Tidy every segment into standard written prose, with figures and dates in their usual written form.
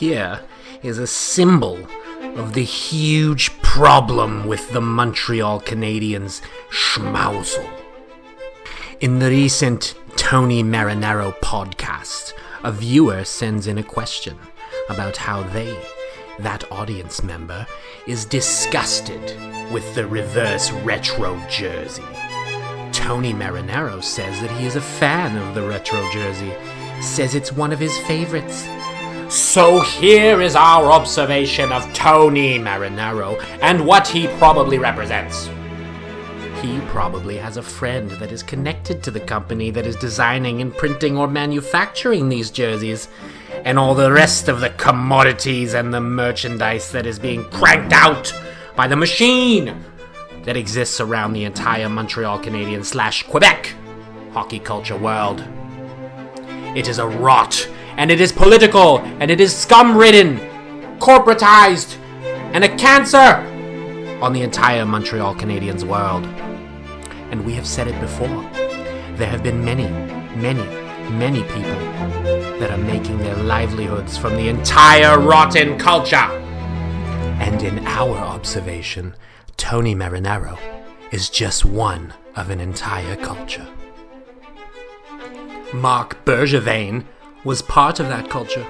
here is a symbol of the huge problem with the Montreal Canadiens schmousel. In the recent Tony Marinaro podcast, a viewer sends in a question about how they, that audience member, is disgusted with the reverse retro jersey. Tony Marinaro says that he is a fan of the retro jersey, says it's one of his favorites. So here is our observation of Tony Marinaro and what he probably represents. He probably has a friend that is connected to the company that is designing and printing or manufacturing these jerseys, and all the rest of the commodities and the merchandise that is being cranked out by the machine that exists around the entire Montreal Canadiens / Quebec hockey culture world. It is a rot, and it is political, and it is scum-ridden, corporatized, and a cancer on the entire Montreal Canadiens world. And we have said it before. There have been many people that are making their livelihoods from the entire rotten culture. And in our observation, Tony Marinaro is just one of an entire culture. Marc Bergevin was part of that culture.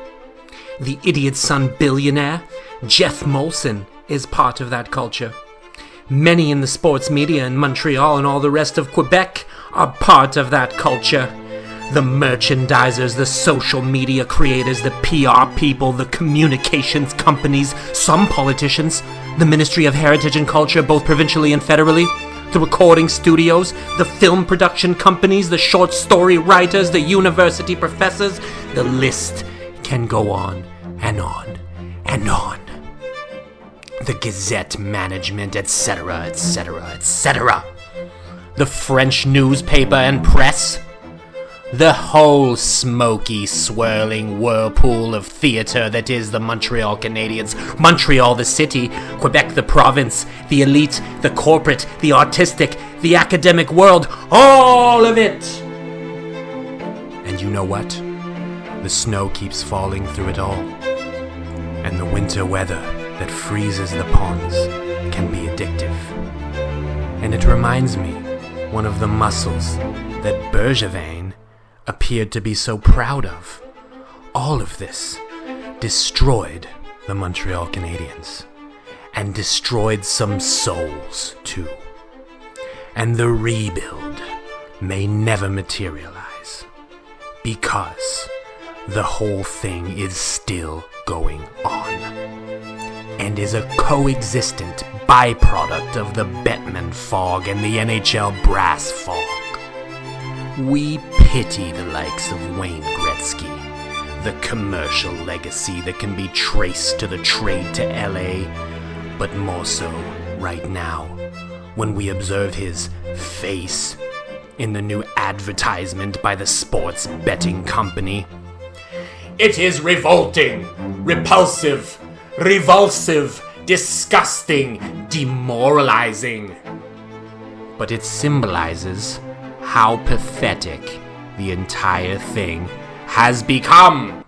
The idiot son billionaire, Jeff Molson, is part of that culture. Many in the sports media in Montreal and all the rest of Quebec are part of that culture. The merchandisers, the social media creators, the PR people, the communications companies, some politicians, the Ministry of Heritage and Culture, both provincially and federally, the recording studios, the film production companies, the short story writers, the university professors. The list can go on and on and on. The Gazette management, etc., etc., etc. The French newspaper and press. The whole smoky, swirling whirlpool of theater that is the Montreal Canadiens. Montreal the city, Quebec the province, the elite, the corporate, the artistic, the academic world, all of it! And you know what? The snow keeps falling through it all. And the winter weather that freezes the ponds can be addictive. And it reminds me, one of the muscles that Bergevin appeared to be so proud of. All of this destroyed the Montreal Canadiens, and destroyed some souls too. And the rebuild may never materialize, because the whole thing is still going on, and is a coexistent byproduct of the Bettman fog and the NHL brass fog. We pity the likes of Wayne Gretzky, the commercial legacy that can be traced to the trade to LA, but more so right now, when we observe his face in the new advertisement by the sports betting company. It is revolting, repulsive, revulsive, disgusting, demoralizing. But it symbolizes how pathetic the entire thing has become.